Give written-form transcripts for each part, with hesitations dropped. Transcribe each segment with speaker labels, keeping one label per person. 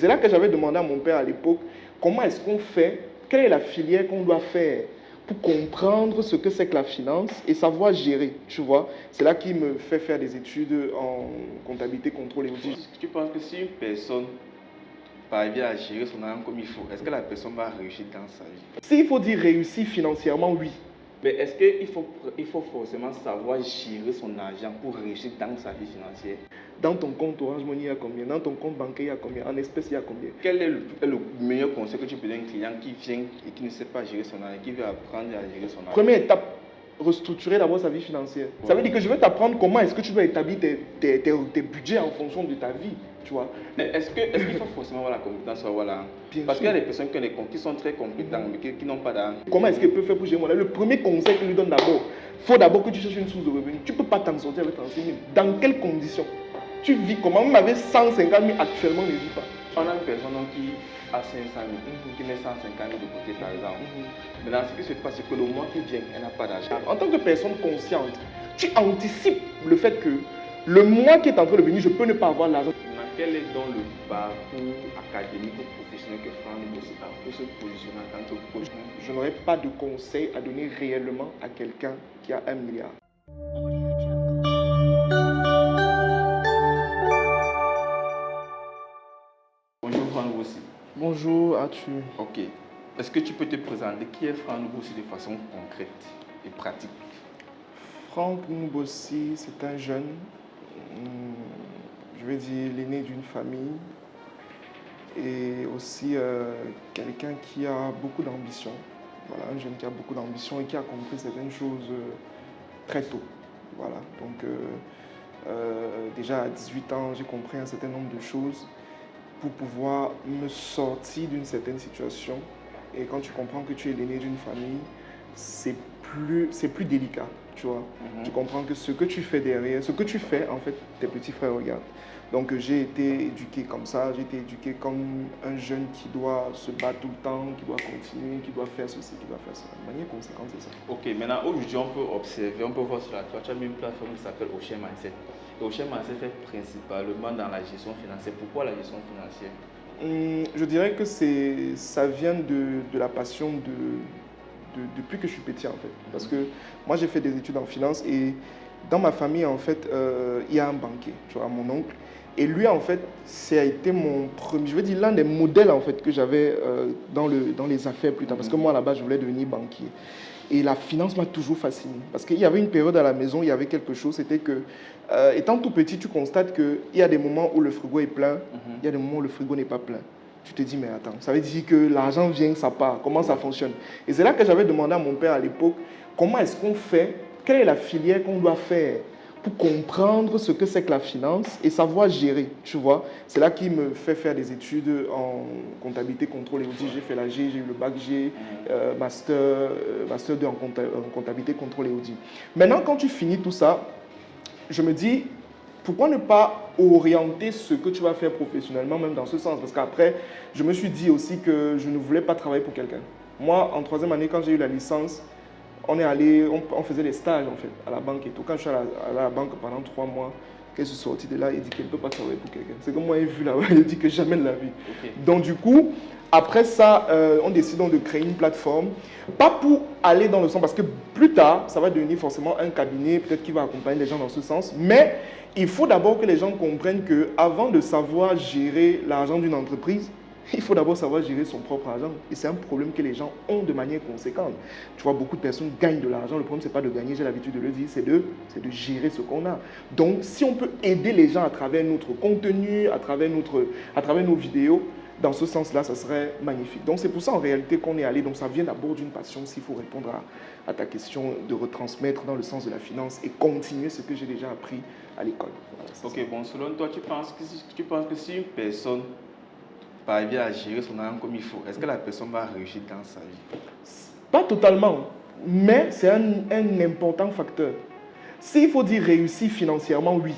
Speaker 1: C'est là que j'avais demandé à mon père à l'époque, comment est-ce qu'on fait, quelle est la filière qu'on doit faire pour comprendre ce que c'est que la finance et savoir gérer, tu vois. C'est là qu'il me fait faire des études en comptabilité, contrôle et audit.
Speaker 2: Tu penses que si une personne parvient à gérer son argent comme il faut, est-ce que la personne va réussir dans sa vie?
Speaker 1: S'il faut dire réussir financièrement, oui.
Speaker 2: Mais est-ce qu'il faut forcément savoir gérer son argent pour réussir dans sa vie financière?
Speaker 1: Dans ton compte Orange Money, il y a combien? Dans ton compte bancaire, il y a combien? En espèces, il y a combien?
Speaker 2: Quel est le meilleur conseil que tu peux donner à un client qui vient et qui ne sait pas gérer son argent, qui veut apprendre à gérer son argent?
Speaker 1: Première étape, restructurer d'abord sa vie financière. Ouais. Ça veut dire que je vais t'apprendre comment est-ce que tu dois établir tes budgets en fonction de ta vie, tu vois.
Speaker 2: Mais est-ce qu'il faut forcément avoir la compétence? Voilà. Parce qu'il y a des personnes qui sont très compétentes, mais qui n'ont pas d'argent.
Speaker 1: Comment est-ce qu'elle peut faire pour gérer mon argent? Le premier conseil que je lui donne d'abord, il faut d'abord que tu cherches une source de revenus. Tu ne peux pas t'en sortir avec 36 000. Dans quelles conditions? Tu vis comment? Même avec 150 000 actuellement, ne vis pas.
Speaker 2: On a une personne qui a 500 000, qui met 150 000 de côté par exemple. Maintenant, ce qui se passe, c'est que le mois qui vient, elle n'a pas d'argent.
Speaker 1: En tant que personne consciente, tu anticipes le fait que le mois qui est en train de venir, je peux ne pas avoir l'argent.
Speaker 2: Quel est donc le parcours académique ou professionnel que Franck Ngozi a pour se positionner en tant que coach?
Speaker 1: Je n'aurais pas de conseil à donner réellement à quelqu'un qui a 1 milliard.
Speaker 2: Bonjour Franck Ngozi.
Speaker 1: Bonjour, as-tu?
Speaker 2: Ok. Est-ce que tu peux te présenter qui est Franck Ngozi de façon concrète et pratique?
Speaker 1: Franck Ngozi, c'est un jeune, je vais dire l'aîné d'une famille et aussi quelqu'un qui a beaucoup d'ambition. Voilà, un jeune qui a beaucoup d'ambition et qui a compris certaines choses très tôt. Voilà, donc déjà à 18 ans, j'ai compris un certain nombre de choses pour pouvoir me sortir d'une certaine situation. Et quand tu comprends que tu es l'aîné d'une famille, c'est plus délicat, tu vois. Tu comprends que ce que tu fais derrière, ce que tu fais, en fait, tes petits frères regardent. Donc j'ai été éduqué comme ça, j'ai été éduqué comme un jeune qui doit se battre tout le temps, qui doit continuer, qui doit faire ceci, qui doit faire ça. De manière conséquente, c'est ça.
Speaker 2: Ok, maintenant aujourd'hui on peut observer, on peut voir sur la toile, tu as mis une plateforme qui s'appelle Ocean Mindset. Et Ocean Mindset fait principalement dans la gestion financière. Pourquoi la gestion financière?
Speaker 1: Je dirais que ça vient de la passion depuis que je suis petit en fait. Parce que moi j'ai fait des études en finance et dans ma famille en fait il y a un banquier, tu vois, mon oncle. Et lui en fait ça a été mon premier, je veux dire l'un des modèles en fait que j'avais dans les affaires plus tard. Parce que moi là-bas je voulais devenir banquier. Et la finance m'a toujours fasciné. Parce qu'il y avait une période à la maison, il y avait quelque chose, c'était que, étant tout petit, tu constates qu'il y a des moments où le frigo est plein, il y a des moments où le frigo n'est pas plein. Tu te dis, mais attends, ça veut dire que l'argent vient, ça part, comment ça fonctionne? Et c'est là que j'avais demandé à mon père à l'époque, comment est-ce qu'on fait, quelle est la filière qu'on doit faire pour comprendre ce que c'est que la finance et savoir gérer, tu vois. C'est là qu'il me fait faire des études en comptabilité, contrôle et audit. J'ai fait la G, j'ai eu le bac G, master 2 en comptabilité, contrôle et audit. Maintenant, quand tu finis tout ça, je me dis, pourquoi ne pas orienter ce que tu vas faire professionnellement, même dans ce sens? Parce qu'après, je me suis dit aussi que je ne voulais pas travailler pour quelqu'un. Moi, en troisième année, quand j'ai eu la licence, on faisait des stages en fait à la banque et tout. Quand je suis allé à la banque pendant 3 mois, qu'elle est sortie de là, il dit qu'elle ne peut pas travailler pour quelqu'un. C'est comme moi, j'ai vu là-bas, il dit que jamais de la vie. Okay. Donc du coup, après ça, on décide donc de créer une plateforme. Pas pour aller dans le sens, parce que plus tard, ça va devenir forcément un cabinet, peut-être qui va accompagner les gens dans ce sens. Mais il faut d'abord que les gens comprennent qu'avant de savoir gérer l'argent d'une entreprise, il faut d'abord savoir gérer son propre argent. Et c'est un problème que les gens ont de manière conséquente. Tu vois, beaucoup de personnes gagnent de l'argent. Le problème, ce n'est pas de gagner, j'ai l'habitude de le dire, c'est de gérer ce qu'on a. Donc, si on peut aider les gens à travers notre contenu, à travers nos vidéos, dans ce sens-là, ça serait magnifique. Donc, c'est pour ça, en réalité, qu'on est allé. Donc, ça vient d'abord d'une passion, s'il faut répondre à ta question, de retransmettre dans le sens de la finance et continuer ce que j'ai déjà appris à l'école. Voilà,
Speaker 2: ok, bon, selon toi, tu penses que si une personne parvient à gérer son argent comme il faut, est-ce que la personne va réussir dans sa vie?
Speaker 1: Pas totalement, mais c'est un important facteur. S'il faut dire réussir financièrement, oui.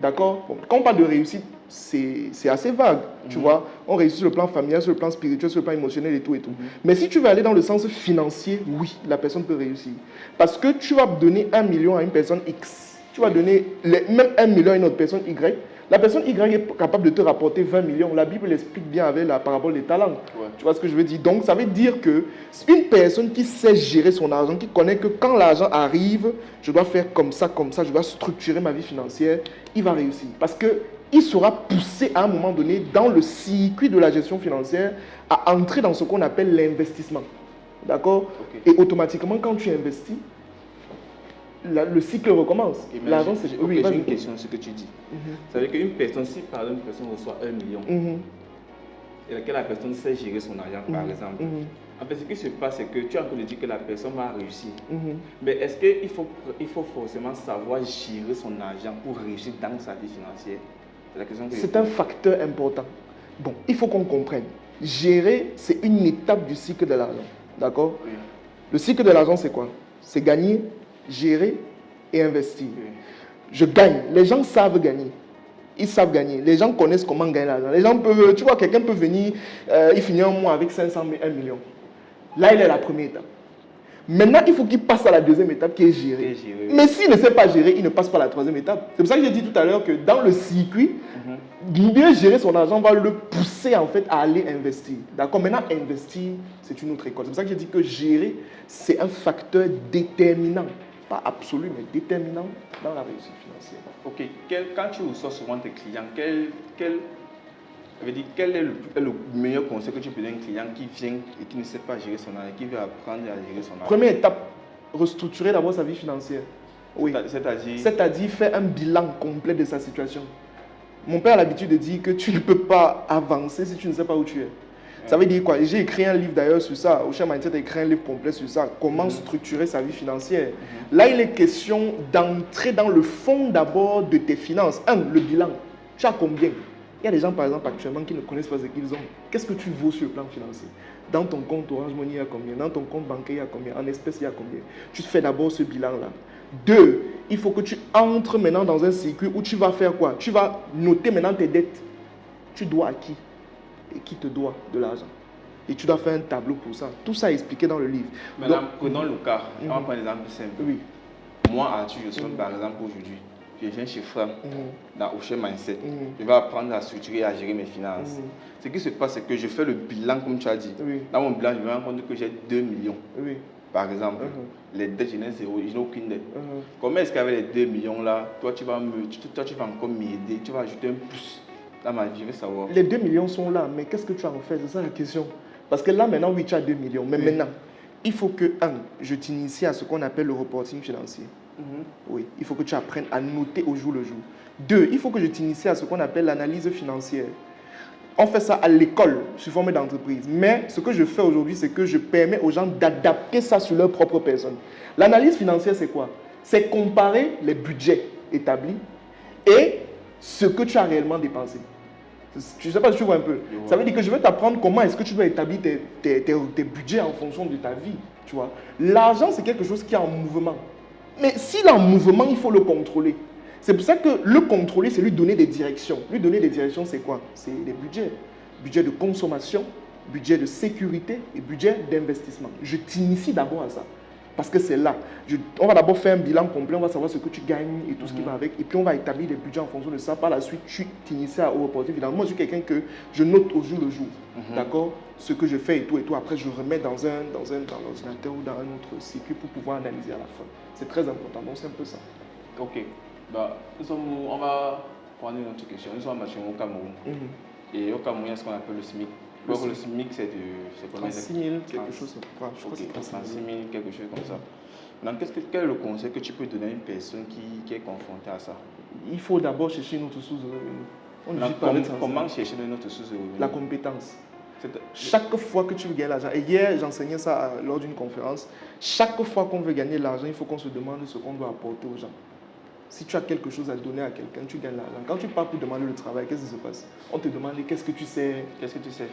Speaker 1: D'accord? Bon, quand on parle de réussite, c'est assez vague, tu vois. On réussit sur le plan familial, sur le plan spirituel, sur le plan émotionnel et tout et tout. Mais si tu veux aller dans le sens financier, oui, la personne peut réussir. Parce que tu vas donner 1 million à une personne X. Tu vas donner même 1 million à une autre personne Y. La personne Y est capable de te rapporter 20 millions. La Bible l'explique bien avec la parabole des talents.
Speaker 2: Ouais.
Speaker 1: Tu vois ce que je veux dire? Donc, ça veut dire que une personne qui sait gérer son argent, qui connaît que quand l'argent arrive, je dois faire comme ça, je dois structurer ma vie financière, il va réussir. Parce qu'il sera poussé à un moment donné dans le circuit de la gestion financière à entrer dans ce qu'on appelle l'investissement. D'accord?
Speaker 2: Okay.
Speaker 1: Et automatiquement, quand tu investis, le cycle recommence. L'argent, c'est...
Speaker 2: Oui, j'ai une question sur ce que tu dis. Ça veut dire qu'une personne, si par exemple une personne reçoit 1 million, et laquelle la personne sait gérer son argent, par exemple, en fait, ce qui se passe, c'est que tu es en train de dire que la personne va réussir. Mais est-ce qu'il faut forcément savoir gérer son argent pour réussir dans sa vie financière? C'est la question que
Speaker 1: c'est un facteur important. Bon, il faut qu'on comprenne. Gérer, c'est une étape du cycle de l'argent. D'accord?
Speaker 2: Oui.
Speaker 1: Le cycle de l'argent, c'est quoi? C'est gagner, gérer et investir.
Speaker 2: Oui.
Speaker 1: Je gagne. Les gens savent gagner. Ils savent gagner. Les gens connaissent comment gagner l'argent. Les gens peuvent, tu vois, quelqu'un peut venir, il finit un mois avec 500 000, 1 million. Là, il est à la première étape. Maintenant, il faut qu'il passe à la deuxième étape qui est gérer. Mais s'il ne sait pas gérer, il ne passe pas à la troisième étape. C'est pour ça que j'ai dit tout à l'heure que dans le circuit, bien gérer son argent va le pousser en fait à aller investir. D'accord? Maintenant, investir, c'est une autre école. C'est pour ça que j'ai dit que gérer, c'est un facteur déterminant. Pas absolu, mais déterminant dans la réussite financière.
Speaker 2: Ok. Quand tu reçois souvent tes clients, quel est le meilleur conseil que tu peux donner à un client qui vient et qui ne sait pas gérer son argent, qui veut apprendre à gérer son argent?
Speaker 1: Première étape, restructurer d'abord sa vie financière. Oui. C'est-à-dire faire un bilan complet de sa situation. Mon père a l'habitude de dire que tu ne peux pas avancer si tu ne sais pas où tu es. Ça veut dire quoi? J'ai écrit un livre d'ailleurs sur ça. Ocean Mindset a écrit un livre complet sur ça. Comment structurer sa vie financière. Là, il est question d'entrer dans le fond d'abord de tes finances. Le bilan. Tu as combien? Il y a des gens, par exemple, actuellement qui ne connaissent pas ce qu'ils ont. Qu'est-ce que tu vaux sur le plan financier? Dans ton compte Orange Money, il y a combien? Dans ton compte bancaire, il y a combien? En espèces, il y a combien? Tu fais d'abord ce bilan-là. 2, il faut que tu entres maintenant dans un circuit où tu vas faire quoi? Tu vas noter maintenant tes dettes. Tu dois à qui? Et qui te doit de l'argent. Et tu dois faire un tableau pour ça. Tout ça est expliqué dans le livre.
Speaker 2: Maintenant, prenons le cas. On va prendre un exemple simple.
Speaker 1: Oui.
Speaker 2: Moi, Arthur, je suis par exemple aujourd'hui. Je viens chez Franck dans Ocean Mindset. Je vais apprendre à structurer et à gérer mes finances. Ce qui se passe, c'est que je fais le bilan, comme tu as dit. Dans mon bilan, je me rends compte que j'ai 2 millions. Par exemple, les dettes, je n'ai zéro, je n'ai aucune dette. Comment est-ce qu'avec les 2 millions là, toi tu vas encore m'aider, tu vas ajouter un plus dans ma vie, je veux savoir.
Speaker 1: Les 2 millions sont là, mais qu'est-ce que tu en fais? C'est ça la question. Parce que là maintenant, oui, tu as 2 millions, mais maintenant, il faut que, je t'initie à ce qu'on appelle le reporting financier. Oui, il faut que tu apprennes à noter au jour le jour. 2, il faut que je t'initie à ce qu'on appelle l'analyse financière. On fait ça à l'école, sous forme d'entreprise. Mais ce que je fais aujourd'hui, c'est que je permets aux gens d'adapter ça sur leur propre personne. L'analyse financière, c'est quoi? C'est comparer les budgets établis et ce que tu as réellement dépensé. Je ne sais pas si tu vois un peu. Ça veut dire que je vais t'apprendre comment est-ce que tu dois établir tes budgets en fonction de ta vie. Tu vois. L'argent, c'est quelque chose qui est en mouvement. Mais s'il est en mouvement, il faut le contrôler. C'est pour ça que le contrôler, c'est lui donner des directions. Lui donner des directions, c'est quoi? C'est les budgets. Budget de consommation, budget de sécurité et budget d'investissement. Je t'initie d'abord à ça. Parce que c'est là. On va d'abord faire un bilan complet, on va savoir ce que tu gagnes et tout ce qui va avec. Et puis on va établir des budgets en fonction de ça. Par la suite, tu t'inities au reporting financier. Moi, je suis quelqu'un que je note au jour le jour. D'accord? Ce que je fais et tout. Après, je remets dans l'ordinateur ou dans un autre circuit pour pouvoir analyser à la fin. C'est très important. Donc, c'est un peu ça.
Speaker 2: Ok. Bah, on va prendre une autre question. Nous sommes au Cameroun. Et au Cameroun, il y a ce qu'on appelle le SMIC. Le SMIC, c'est combien?
Speaker 1: 36 000, quelque chose. Je crois que c'est
Speaker 2: 36 000, quelque chose comme ça. Donc, quel est le conseil que tu peux donner à une personne qui est confrontée à ça? Il
Speaker 1: faut d'abord chercher une autre source de revenus.
Speaker 2: Comment chercher une autre source de revenus?
Speaker 1: La compétence. Chaque fois que tu veux gagner l'argent, et hier j'enseignais ça lors d'une conférence, chaque fois qu'on veut gagner l'argent, il faut qu'on se demande ce qu'on doit apporter aux gens. Si tu as quelque chose à donner à quelqu'un, tu gagnes l'argent. Quand tu pars pour demander le travail, qu'est-ce qui se passe? On te demande qu'est-ce que tu sais.
Speaker 2: Qu'est-ce que tu sais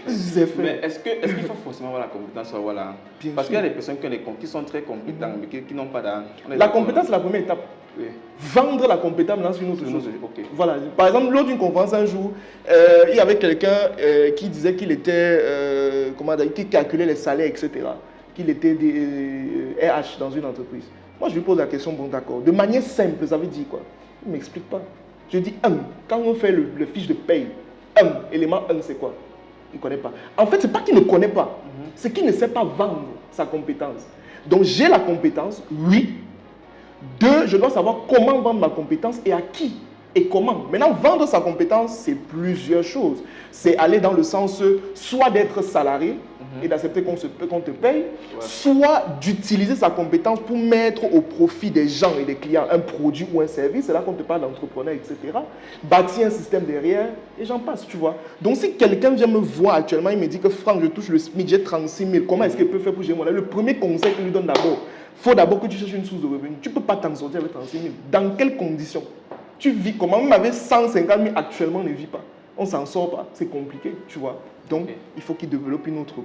Speaker 2: faire? Mais est-ce qu'il faut forcément avoir la compétence? Voilà. Parce qu'il y a des personnes qui sont très compétentes, mais qui n'ont pas d'argent.
Speaker 1: La compétence, c'est la première étape.
Speaker 2: Oui.
Speaker 1: Vendre la compétence dans une autre chose.
Speaker 2: Okay.
Speaker 1: Voilà. Par exemple, lors d'une conférence un jour, il y avait quelqu'un qui disait qu'il était, qui calculait les salaires, etc. Qu'il était RH dans une entreprise. Moi, je lui pose la question, bon d'accord, de manière simple, ça veut dire quoi? Il ne m'explique pas. Je dis 1. Quand on fait le fiche de paye, élément 1, c'est quoi? Il ne connaît pas. En fait, ce n'est pas qu'il ne connaît pas, c'est qu'il ne sait pas vendre sa compétence. Donc, j'ai la compétence, oui. 2, je dois savoir comment vendre ma compétence et à qui et comment. Maintenant, vendre sa compétence, c'est plusieurs choses. C'est aller dans le sens soit d'être salarié et d'accepter qu'on te paye, soit d'utiliser sa compétence pour mettre au profit des gens et des clients un produit ou un service. C'est là qu'on te parle d'entrepreneur, etc. Bâtir un système derrière et j'en passe, tu vois. Donc, si quelqu'un vient me voir actuellement, il me dit que Franck, je touche le SMIC, j'ai 36 000, comment est-ce qu'il peut faire pour gérer mon salaire? Le premier conseil que je lui donne d'abord, il faut d'abord que tu cherches une source de revenus. Tu ne peux pas t'en sortir avec 36 000. Dans quelles conditions? Tu vis comment? Même avec 150 000 actuellement, on ne vit pas. On ne s'en sort pas. C'est compliqué, tu vois. Donc, il faut qu'il développe une autre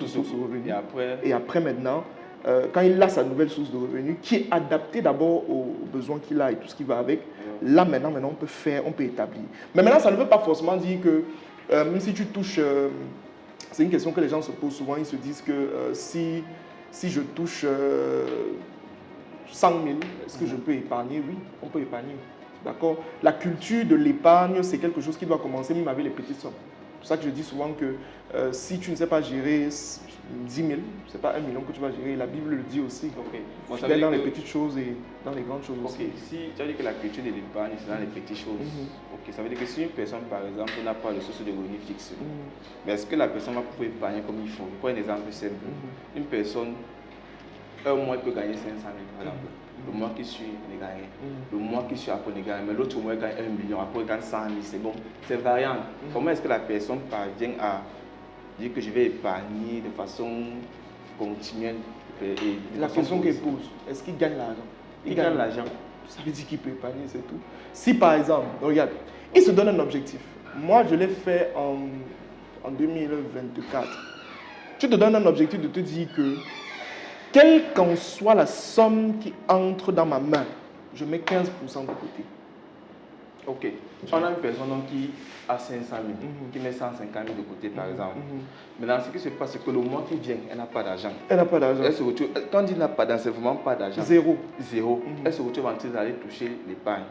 Speaker 1: source de revenus. Et après maintenant, quand il a sa nouvelle source de revenus, qui est adaptée d'abord aux besoins qu'il a et tout ce qui va avec, là maintenant, on peut établir. Mais maintenant, ça ne veut pas forcément dire que même si tu touches... c'est une question que les gens se posent souvent. Ils se disent que si je touche 100 000, est-ce que je peux épargner? Oui, on peut épargner. D'accord? La culture de l'épargne, c'est quelque chose qui doit commencer même avec les petites sommes. C'est pour ça que je dis souvent que si tu ne sais pas gérer 10 000, ce n'est pas 1 million que tu vas gérer. La Bible le dit aussi. Bon, tu es dans les petites choses et dans les grandes choses aussi.
Speaker 2: Si tu as dit que la culture de l'épargne, c'est dans les petites choses. Ça veut dire que si une personne, par exemple, n'a pas de source de revenus fixe, mais est-ce que la personne va pouvoir épargner comme il faut? Je prends un exemple simple. Une personne, un mois, elle peut gagner 500 000, par exemple. Le mois qui suit, il gagne. Le mois qui suit, après, il gagne. Mais l'autre mois, il gagne 1 million. Après, il gagne 100 000. C'est bon. C'est variant. Comment est-ce que la personne parvient à dire que je vais épargner de façon continuelle?
Speaker 1: La question qu'elle pose, est-ce qu'il gagne l'argent?
Speaker 2: Il gagne l'argent.
Speaker 1: Ça veut dire qu'il peut épargner, c'est tout. Si par exemple, regarde, il se donne un objectif. Moi, je l'ai fait en 2024. Tu te donnes un objectif de te dire que quelle qu'en soit la somme qui entre dans ma main, je mets 15% de côté.
Speaker 2: Ok. On a une personne qui a 500 000, qui met 150 000 de côté, par exemple. Maintenant, ce qui se passe, c'est que le mois qui vient, elle n'a pas d'argent.
Speaker 1: Elle n'a pas d'argent.
Speaker 2: Quand on dit n'a pas d'argent, c'est vraiment pas d'argent.
Speaker 1: Zéro.
Speaker 2: Elle se retrouve en train d'aller toucher l'épargne.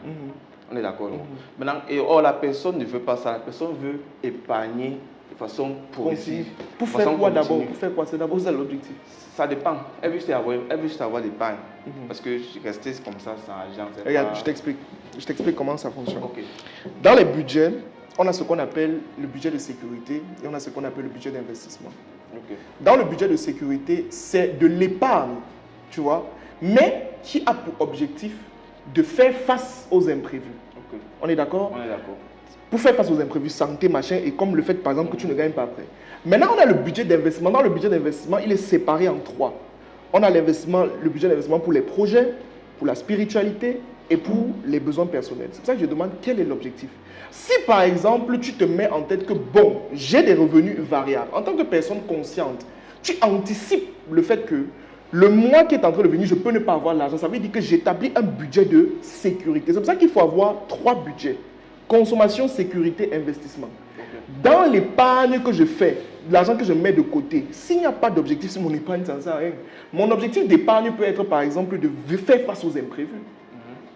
Speaker 2: On est d'accord. Maintenant, la personne ne veut pas ça. La personne veut épargner de façon progressive.
Speaker 1: Pour faire quoi d'abord? Pour faire quoi? C'est d'abord ça l'objectif.
Speaker 2: Ça dépend. Elle veut juste avoir l'épargne. Parce que rester comme ça sans argent, c'est
Speaker 1: Regarde, je t'explique. Je t'explique comment ça fonctionne. Dans les budgets, on a ce qu'on appelle le budget de sécurité et on a ce qu'on appelle le budget d'investissement. Dans le budget de sécurité, c'est de l'épargne, tu vois, mais qui a pour objectif de faire face aux imprévus. On est d'accord?
Speaker 2: On est d'accord.
Speaker 1: Pour faire face aux imprévus, santé, machin, et comme le fait, par exemple, que tu ne gagnes pas après. Maintenant, on a le budget d'investissement. Dans le budget d'investissement, il est séparé en 3. On a le budget d'investissement pour les projets, pour la spiritualité et pour les besoins personnels. C'est pour ça que je demande quel est l'objectif. Si, par exemple, tu te mets en tête que, bon, j'ai des revenus variables, en tant que personne consciente, tu anticipes le fait que le mois qui est en train de venir, je peux ne pas avoir l'argent. Ça veut dire que j'établis un budget de sécurité. C'est pour ça qu'il faut avoir 3 budgets. Consommation, sécurité, investissement. Dans l'épargne que je fais, l'argent que je mets de côté, s'il n'y a pas d'objectif sur mon épargne, ça ne sert à rien. Mon objectif d'épargne peut être, par exemple, de faire face aux imprévus.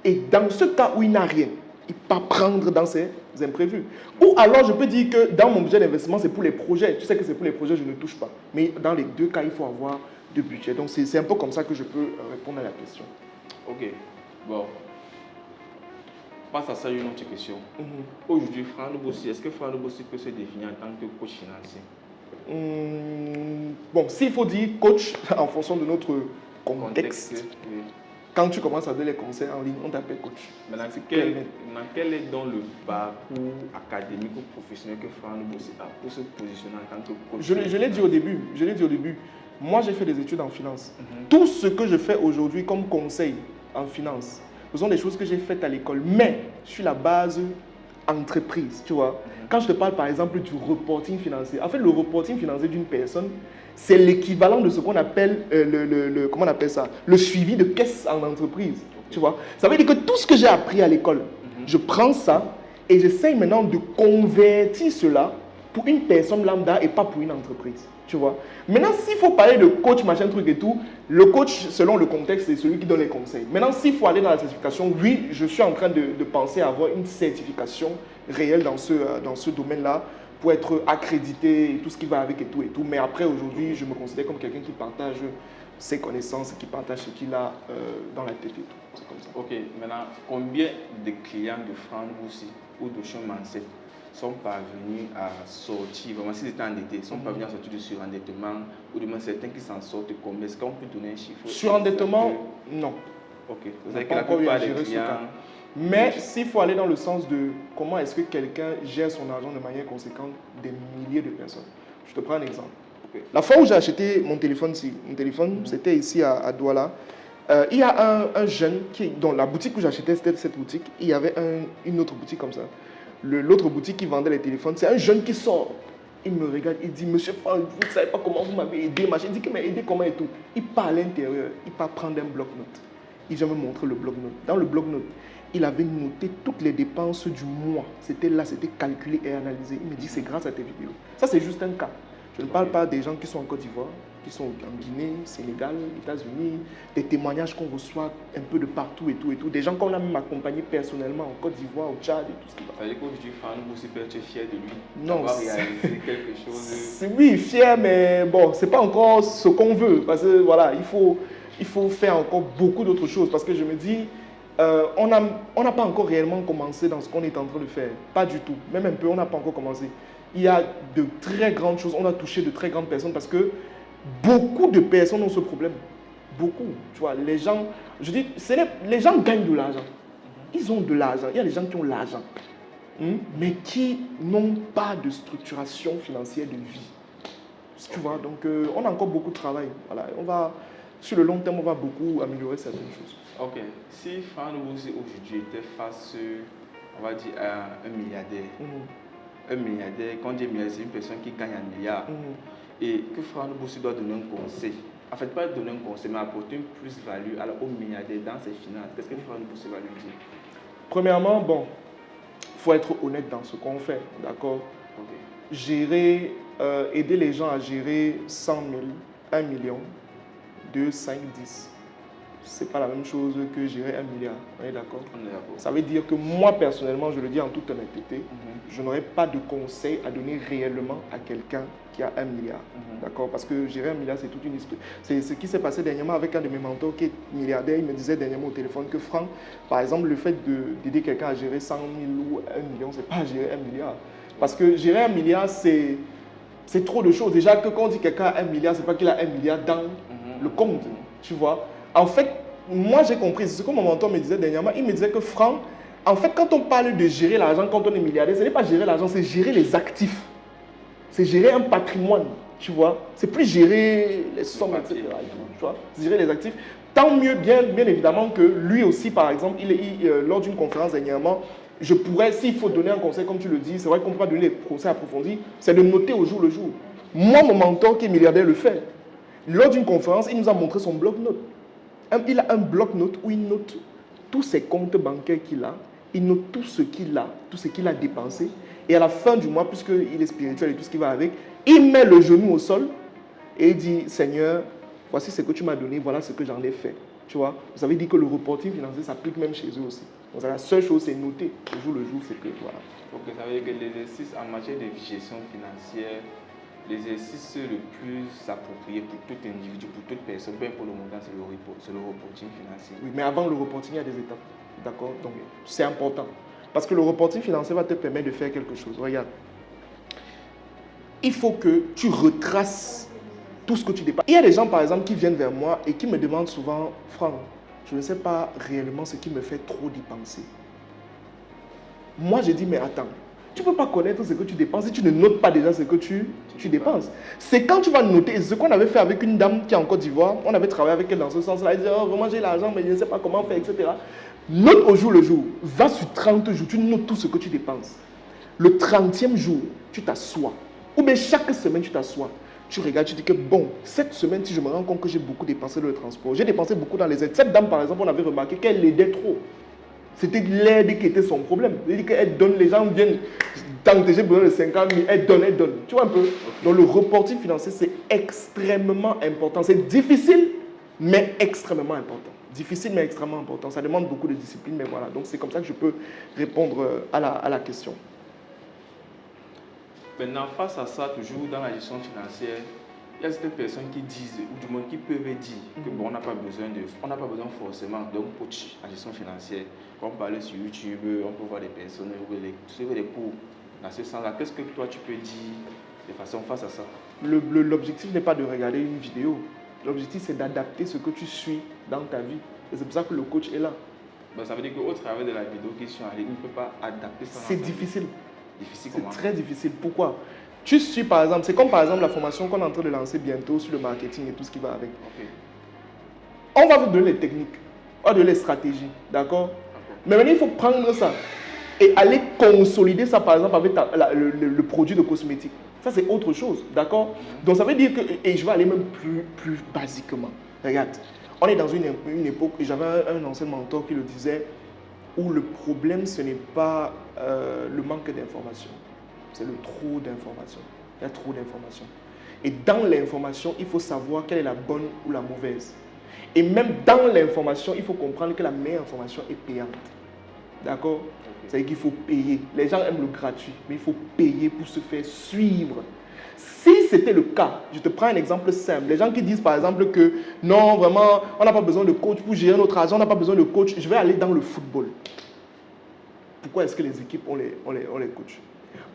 Speaker 1: Et dans ce cas où il n'a rien, il ne peut pas prendre dans ces imprévus. Ou alors, je peux dire que dans mon budget d'investissement, c'est pour les projets. Tu sais que c'est pour les projets, je ne touche pas. Mais dans les 2 cas, il faut avoir 2 budgets. Donc, c'est un peu comme ça que je peux répondre à la question.
Speaker 2: Ok. Bon. Face à ça, une autre question. Aujourd'hui, Franck Lubossi, est-ce que Franck Lubossi peut se définir en tant que coach financier?
Speaker 1: Bon, s'il faut dire coach, en fonction de notre contexte, quand tu commences à donner les conseils en ligne, on t'appelle coach.
Speaker 2: Maintenant, quel est donc le parcours académique ou professionnel que Franck Lubossi a pour se positionner en tant que coach?
Speaker 1: Je l'ai dit au début. Moi, j'ai fait des études en finance. Tout ce que je fais aujourd'hui comme conseil en finance, ce sont des choses que j'ai faites à l'école, mais sur la base entreprise, tu vois. Quand je te parle par exemple du reporting financier, en fait le reporting financier d'une personne, c'est l'équivalent de ce qu'on appelle comment on appelle ça, le suivi de caisse en entreprise, tu vois. Ça veut dire que tout ce que j'ai appris à l'école, je prends ça et j'essaye maintenant de convertir cela pour une personne lambda et pas pour une entreprise. Tu vois. Maintenant, s'il faut parler de coach, machin, truc et tout, le coach, selon le contexte, c'est celui qui donne les conseils. Maintenant, s'il faut aller dans la certification, oui, je suis en train de penser à avoir une certification réelle dans ce domaine-là pour être accrédité et tout ce qui va avec et tout. Mais après, aujourd'hui, je me considère comme quelqu'un qui partage ses connaissances, qui partage ce qu'il a dans la tête et tout. C'est comme ça.
Speaker 2: Ok, maintenant, combien de clients de Franck Boussi ou de Ocean Mindset sont parvenus à sortir, vraiment s'ils étaient endettés, sont parvenus à sortir du surendettement, ou du moins certains qui s'en sortent combien? Est-ce qu'on peut donner un chiffre?
Speaker 1: Surendettement, non.
Speaker 2: Ok, vous savez que la plupart des clients...
Speaker 1: Mais s'il faut aller dans le sens de comment est-ce que quelqu'un gère son argent de manière conséquente, des milliers de personnes. Je te prends un exemple. Okay. La fois où j'ai acheté mon téléphone, c'était ici à Douala. Il y a un jeune dans la boutique où j'achetais, c'était cette boutique. Il y avait une autre boutique comme ça. L'autre boutique qui vendait les téléphones, c'est un jeune qui sort. Il me regarde, il dit, monsieur Franck, vous ne savez pas comment vous m'avez aidé, machin. Il dit qu'il m'a aidé comment et tout. Il part à l'intérieur, il part prendre un bloc-notes. Il vient me montrer le bloc-notes. Dans le bloc-notes, il avait noté toutes les dépenses du mois. C'était là, c'était calculé et analysé. Il me dit, c'est grâce à tes vidéos. Ça, c'est juste un cas. Je ne parle pas des gens qui sont en Côte d'Ivoire, qui sont en Guinée, Sénégal, États-Unis, des témoignages qu'on reçoit un peu de partout et tout. Des gens qu'on a même accompagnés personnellement en Côte d'Ivoire, au Tchad et tout ce qui va.
Speaker 2: Ça veut dire qu'aujourd'hui, Franck Boussi peut être fier de lui,
Speaker 1: non,
Speaker 2: d'avoir réalisé quelque chose.
Speaker 1: Oui, fier, mais bon, c'est pas encore ce qu'on veut. Parce que voilà, il faut faire encore beaucoup d'autres choses. Parce que je me dis, on n'a pas encore réellement commencé dans ce qu'on est en train de faire. Pas du tout. Même un peu, on n'a pas encore commencé. Il y a de très grandes choses. On a touché de très grandes personnes parce que beaucoup de personnes ont ce problème. Beaucoup. Tu vois, les gens, je dis, les gens gagnent de l'argent. Ils ont de l'argent. Il y a des gens qui ont l'argent, mais qui n'ont pas de structuration financière de vie. Tu vois, donc on a encore beaucoup de travail. Voilà, sur le long terme, on va beaucoup améliorer certaines choses.
Speaker 2: Ok. Si Franck Boussi aujourd'hui était face, on va dire, à un milliardaire, un milliardaire, quand on dit milliardaire, c'est une personne qui gagne un milliard, et que Franck Boussi doit donner un conseil, en fait, pas donner un conseil, mais apporter une plus-value au milliardaire dans ses finances, qu'est-ce que Franck Boussi va lui dire?
Speaker 1: Premièrement, bon, il faut être honnête dans ce qu'on fait, d'accord? Gérer, aider les gens à gérer 100 000, 1 million, 2, 5, 10. C'est pas la même chose que gérer 1 milliard. On est d'accord? Ça veut dire que moi, personnellement, je le dis en toute honnêteté, je n'aurais pas de conseil à donner réellement à quelqu'un qui a 1 milliard. D'accord? Parce que gérer 1 milliard, c'est toute une histoire. C'est ce qui s'est passé dernièrement avec un de mes mentors qui est milliardaire. Il me disait dernièrement au téléphone que Franck, par exemple, le fait d'aider quelqu'un à gérer 100 000 ou 1 million, c'est pas gérer 1 milliard. Parce que gérer 1 milliard, c'est trop de choses. Déjà que quand on dit quelqu'un a 1 milliard, c'est pas qu'il a 1 milliard dans le compte. Tu vois? En fait, moi j'ai compris, c'est ce que mon mentor me disait dernièrement. Il me disait que Franck, en fait, quand on parle de gérer l'argent, quand on est milliardaire, ce n'est pas gérer l'argent, c'est gérer les actifs. C'est gérer un patrimoine, tu vois. C'est plus gérer les sommes, etc. Tu vois, gérer les actifs. Tant mieux, bien évidemment, que lui aussi, par exemple, lors d'une conférence dernièrement, je pourrais, s'il faut donner un conseil, comme tu le dis, c'est vrai qu'on ne peut pas donner des conseils approfondis, c'est de noter au jour le jour. Moi, mon mentor qui est milliardaire le fait. Lors d'une conférence, il nous a montré son bloc-notes. Il a un bloc-notes où il note tous ses comptes bancaires qu'il a, il note tout ce qu'il a dépensé, et à la fin du mois, puisqu'il est spirituel et tout ce qui va avec, il met le genou au sol et il dit, Seigneur, voici ce que tu m'as donné, voilà ce que j'en ai fait. Tu vois, vous avez dit que le reporting financier s'applique même chez eux aussi. Donc la seule chose, c'est noter au jour le jour, c'est que voilà.
Speaker 2: Ok, ça veut dire que l'exercice en matière de gestion financière, l'exercice le plus approprié pour tout individu, pour toute personne, peu importe le montant, c'est le reporting financier.
Speaker 1: Oui, mais avant le reporting, il y a des étapes. D'accord? Donc, c'est important. Parce que le reporting financier va te permettre de faire quelque chose. Regarde. Il faut que tu retraces tout ce que tu dépenses. Il y a des gens, par exemple, qui viennent vers moi et qui me demandent souvent, Franck, je ne sais pas réellement ce qui me fait trop dépenser. Moi, je dis, mais attends. Tu ne peux pas connaître ce que tu dépenses si tu ne notes pas déjà ce que tu dépenses. C'est quand tu vas noter, ce qu'on avait fait avec une dame qui est en Côte d'Ivoire, on avait travaillé avec elle dans ce sens-là, elle disait, oh, vraiment j'ai l'argent, mais je ne sais pas comment faire, etc. Note au jour le jour, va sur 30 jours, tu notes tout ce que tu dépenses. Le 30e jour, tu t'assois, ou bien chaque semaine tu t'assois, tu regardes, tu dis que bon, cette semaine, si je me rends compte que j'ai beaucoup dépensé dans le transport, j'ai dépensé beaucoup dans les aides. Cette dame, par exemple, on avait remarqué qu'elle l'aidait trop. C'était l'aide qui était son problème. Elle dit qu'elle donne, les gens viennent tante, j'ai besoin de 50 000, elle donne. Tu vois un peu? Donc le reporting financier, c'est extrêmement important. C'est difficile, mais extrêmement important. Difficile, mais extrêmement important. Ça demande beaucoup de discipline, mais voilà. Donc c'est comme ça que je peux répondre à la question.
Speaker 2: Maintenant, face à ça, toujours dans la gestion financière, il y a certaines personnes qui disent, ou du moins qui peuvent dire que bon, on n'a pas besoin forcément d'un coach en gestion financière. Quand on parle sur YouTube, on peut voir des personnes suivre des cours dans ce sens-là. Qu'est-ce que toi tu peux dire de façon face à ça?
Speaker 1: L'objectif n'est pas de regarder une vidéo. L'objectif, c'est d'adapter ce que tu suis dans ta vie. Et c'est pour ça que le coach est là.
Speaker 2: Ben, ça veut dire qu'au travers de la vidéo qui est en ligne, on ne peut pas adapter ça.
Speaker 1: C'est difficile.
Speaker 2: Difficile comment?
Speaker 1: C'est très difficile. Pourquoi? Tu suis par exemple, c'est comme par exemple la formation qu'on est en train de lancer bientôt sur le marketing et tout ce qui va avec.
Speaker 2: Okay.
Speaker 1: On va vous donner les techniques, on va donner les stratégies, d'accord? Mais maintenant, il faut prendre ça et aller consolider ça par exemple avec le produit de cosmétique. Ça, c'est autre chose, d'accord? Donc, ça veut dire que, et je vais aller même plus basiquement. Regarde, on est dans une époque, et j'avais un ancien mentor qui le disait, où le problème, ce n'est pas le manque d'informations, c'est le trop d'informations. Il y a trop d'informations. Et dans l'information, il faut savoir quelle est la bonne ou la mauvaise. Et même dans l'information, il faut comprendre que la meilleure information est payante. D'accord? Okay. C'est-à-dire qu'il faut payer. Les gens aiment le gratuit, mais il faut payer pour se faire suivre. Si c'était le cas, je te prends un exemple simple. Les gens qui disent par exemple que non, vraiment, on n'a pas besoin de coach pour gérer notre argent, on n'a pas besoin de coach. Je vais aller dans le football. Pourquoi est-ce que les équipes ont les coachs?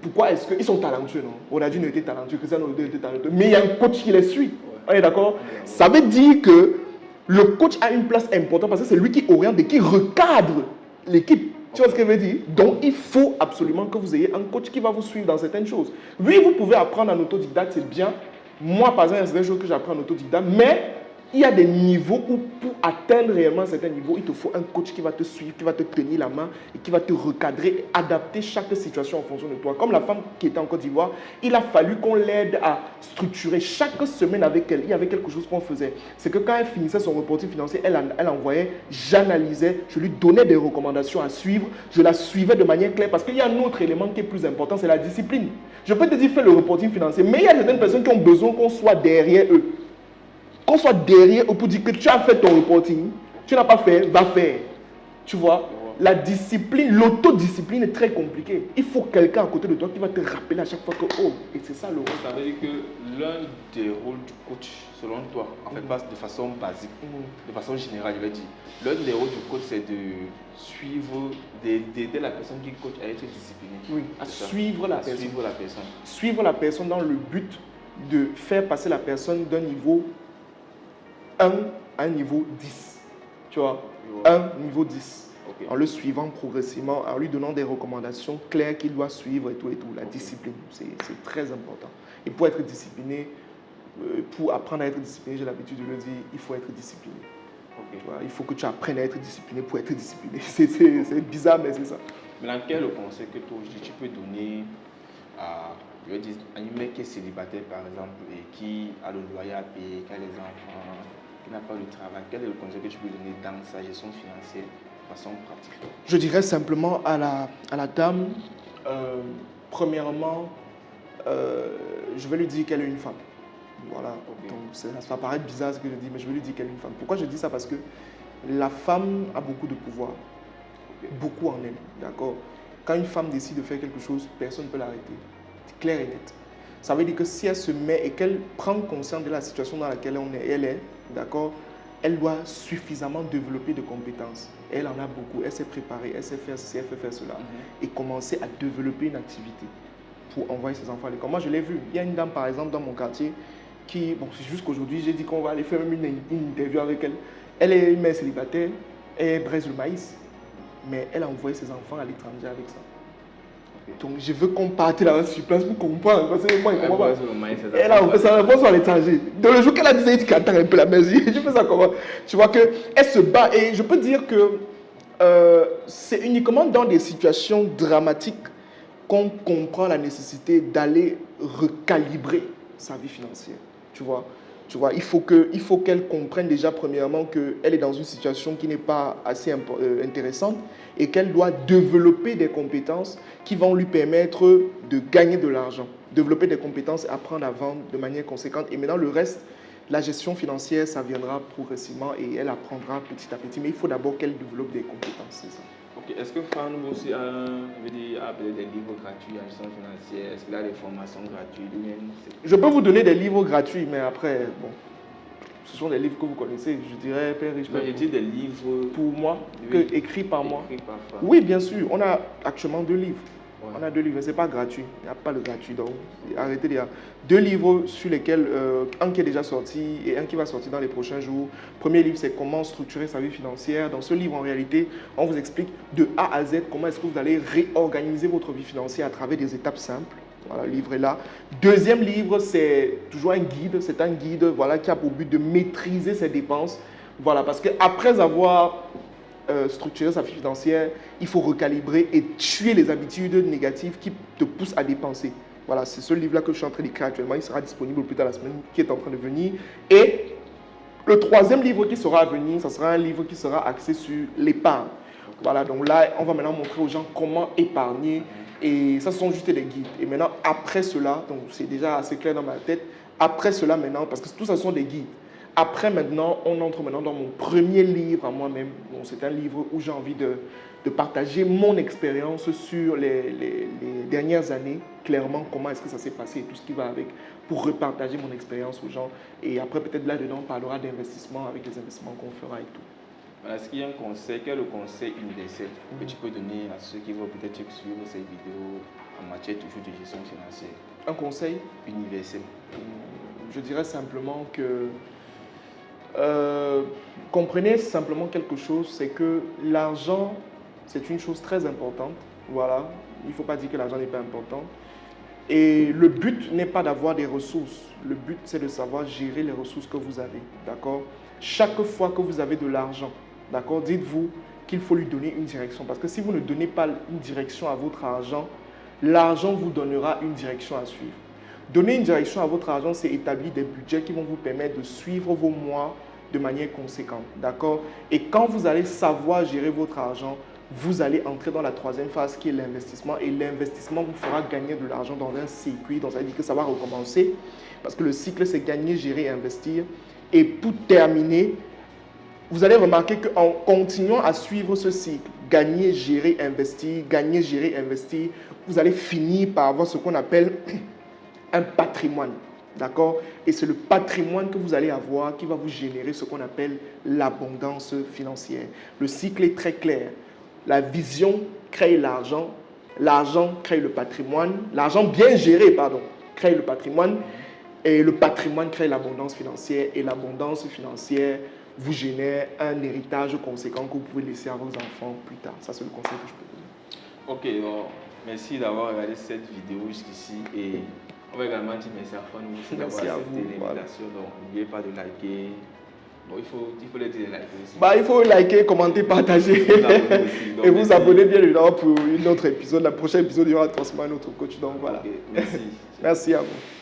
Speaker 1: Pourquoi est-ce qu'ils sont talentueux, non? Ronaldinho était talentueux, Cristiano Ronaldo était talentueux, mais il y a un coach qui les suit. On est d'accord? Ça veut dire que le coach a une place importante parce que c'est lui qui oriente et qui recadre l'équipe. Tu vois ce que je veux dire? Donc, il faut absolument que vous ayez un coach qui va vous suivre dans certaines choses. Oui, vous pouvez apprendre en autodidacte, c'est bien. Moi, par exemple, il y a certaines choses que j'apprends en autodidacte, mais il y a des niveaux où, pour atteindre réellement certains niveaux, il te faut un coach qui va te suivre, qui va te tenir la main et qui va te recadrer et adapter chaque situation en fonction de toi. Comme la femme qui était en Côte d'Ivoire, il a fallu qu'on l'aide à structurer chaque semaine avec elle. Il y avait quelque chose qu'on faisait. C'est que quand elle finissait son reporting financier, elle envoyait, j'analysais, je lui donnais des recommandations à suivre, je la suivais de manière claire parce qu'il y a un autre élément qui est plus important, c'est la discipline. Je peux te dire, fais le reporting financier, mais il y a certaines personnes qui ont besoin qu'on soit derrière eux. Qu'on soit derrière eux pour dire que tu as fait ton reporting, tu n'as pas fait, va faire. Tu vois, la discipline, l'autodiscipline est très compliquée. Il faut quelqu'un à côté de toi qui va te rappeler à chaque fois que, oh, et c'est ça le rôle.
Speaker 2: Ça veut dire que l'un des rôles du coach, selon toi, en fait, passe de façon basique, de façon générale, je vais dire. L'un des rôles du coach, c'est de suivre, d'aider la personne qui coach à être disciplinée.
Speaker 1: Oui, à suivre la personne.
Speaker 2: Suivre la personne.
Speaker 1: Suivre la personne dans le but de faire passer la personne d'un niveau 1 à un niveau 10. Tu vois, 1 niveau 10. Okay. En le suivant progressivement, en lui donnant des recommandations claires qu'il doit suivre et tout. La discipline, c'est très important. Et pour être discipliné, pour apprendre à être discipliné, j'ai l'habitude de le dire, il faut être discipliné. Okay. Tu vois, il faut que tu apprennes à être discipliné pour être discipliné. C'est bizarre, mais c'est ça.
Speaker 2: Maintenant, quel est le conseil que toi, tu peux donner à un mec qui est célibataire, par exemple, et qui a le loyer à payer, qui a les enfants, qui n'a pas de travail? Quel est le conseil que tu peux donner dans sa gestion financière de façon pratique?
Speaker 1: Je dirais simplement à la dame, premièrement, je vais lui dire qu'elle est une femme. Voilà. Okay. Donc ça va paraître bizarre ce que je dis, mais je vais lui dire qu'elle est une femme. Pourquoi je dis ça? Parce que la femme a beaucoup de pouvoir. Okay. Beaucoup en elle. D'accord? Quand une femme décide de faire quelque chose, personne ne peut l'arrêter. C'est clair et net. Ça veut dire que si elle se met et qu'elle prend conscience de la situation dans laquelle elle est, d'accord, elle doit suffisamment développer de compétences. Elle en a beaucoup, elle s'est préparée, elle sait faire ceci, elle fait faire cela. Et commencer à développer une activité pour envoyer ses enfants à l'école. Moi, je l'ai vu. Il y a une dame, par exemple, dans mon quartier, qui, bon, c'est juste qu'aujourd'hui, j'ai dit qu'on va aller faire même une interview avec elle. Elle est une mère célibataire, elle braise le maïs, mais elle a envoyé ses enfants à l'étranger avec ça. Donc, je veux qu'on parte là sur place pour comprendre. Parce que moi, je ne comprends pas. Elle a envoyé ses enfants à l'étranger. Donc, le jour qu'elle a dit, elle dit qu'attends un peu la maison. Je fais ça comment? Tu vois qu'elle se bat. Et je peux dire que c'est uniquement dans des situations dramatiques qu'on comprend la nécessité d'aller recalibrer sa vie financière. Tu vois, Tu vois, il faut qu'elle comprenne déjà premièrement qu'elle est dans une situation qui n'est pas assez intéressante et qu'elle doit développer des compétences qui vont lui permettre de gagner de l'argent. Développer des compétences et apprendre à vendre de manière conséquente. Et maintenant, le reste, la gestion financière, ça viendra progressivement et elle apprendra petit à petit. Mais il faut d'abord qu'elle développe des compétences, c'est ça.
Speaker 2: Ok, est-ce que Franck aussi a peut-être des livres gratuits en gestion financière? Est-ce qu'il a des formations gratuites?
Speaker 1: Je peux vous donner des livres gratuits, mais après, bon, ce sont des livres que vous connaissez, je dirais, Père Riche.
Speaker 2: Mais j'ai des livres
Speaker 1: pour moi,
Speaker 2: oui,
Speaker 1: écrits par moi.
Speaker 2: Écrits par Franck.
Speaker 1: Oui, bien sûr, on a actuellement 2 livres.
Speaker 2: Ouais.
Speaker 1: On a 2 livres, ce n'est pas gratuit. Il n'y a pas de gratuit. Donc, arrêtez de dire. 2 livres sur lesquels, un qui est déjà sorti et un qui va sortir dans les prochains jours. Premier livre, c'est comment structurer sa vie financière. Dans ce livre, en réalité, on vous explique de A à Z comment est-ce que vous allez réorganiser votre vie financière à travers des étapes simples. Voilà, le livre est là. Deuxième livre, c'est toujours un guide. C'est un guide voilà, qui a pour but de maîtriser ses dépenses. Voilà, parce qu'après avoir structurer sa vie financière, il faut recalibrer et tuer les habitudes négatives qui te poussent à dépenser. Voilà, c'est ce livre-là que je suis en train d'écrire actuellement. Il sera disponible plus tard la semaine qui est en train de venir. Et le troisième livre qui sera à venir, ça sera un livre qui sera axé sur l'épargne. Voilà, donc là, on va maintenant montrer aux gens comment épargner. Et ça, ce sont juste des guides. Et maintenant, après cela, donc c'est déjà assez clair dans ma tête, après cela maintenant, parce que tout ça sont des guides. Après, maintenant, on entre maintenant dans mon premier livre à moi-même. Bon, c'est un livre où j'ai envie de partager mon expérience sur les dernières années, clairement, comment est-ce que ça s'est passé et tout ce qui va avec, pour repartager mon expérience aux gens. Et après, peut-être là-dedans, on parlera d'investissement avec les investissements qu'on fera et tout.
Speaker 2: Est-ce qu'il y a un conseil, quel est le conseil universel que tu peux donner à ceux qui vont peut-être suivre ces vidéos en matière toujours de gestion financière?
Speaker 1: Un conseil
Speaker 2: universel.
Speaker 1: Je dirais simplement que comprenez simplement quelque chose, c'est que l'argent, c'est une chose très importante. Voilà, il ne faut pas dire que l'argent n'est pas important. Et le but n'est pas d'avoir des ressources. Le but, c'est de savoir gérer les ressources que vous avez. D'accord? Chaque fois que vous avez de l'argent, d'accord, dites-vous qu'il faut lui donner une direction. Parce que si vous ne donnez pas une direction à votre argent, l'argent vous donnera une direction à suivre. Donner une direction à votre argent, c'est établir des budgets qui vont vous permettre de suivre vos mois de manière conséquente. D'accord? Et quand vous allez savoir gérer votre argent, vous allez entrer dans la troisième phase qui est l'investissement. Et l'investissement vous fera gagner de l'argent dans un circuit. Donc ça veut dire que ça va recommencer. Parce que le cycle, c'est gagner, gérer, investir. Et pour terminer, vous allez remarquer qu'en continuant à suivre ce cycle, gagner, gérer, investir, vous allez finir par avoir ce qu'on appelle un patrimoine. D'accord? Et c'est le patrimoine que vous allez avoir qui va vous générer ce qu'on appelle l'abondance financière. Le cycle est très clair. La vision crée l'argent, l'argent crée le patrimoine, l'argent bien géré, crée le patrimoine, et le patrimoine crée l'abondance financière, et l'abondance financière vous génère un héritage conséquent que vous pouvez laisser à vos enfants plus tard. Ça, c'est le conseil que je peux donner.
Speaker 2: Ok, bon, merci d'avoir regardé cette vidéo jusqu'ici et on va également dire merci à Franck aussi d'avoir accepté l'invitation. Donc, n'oubliez pas de liker. Bon, il faut les dire de liker aussi.
Speaker 1: Il faut liker, commenter, partager et vous abonner bien évidemment pour une autre épisode. Le prochain épisode, il y aura forcément un autre coach. Donc voilà.
Speaker 2: Okay, merci.
Speaker 1: Merci à vous.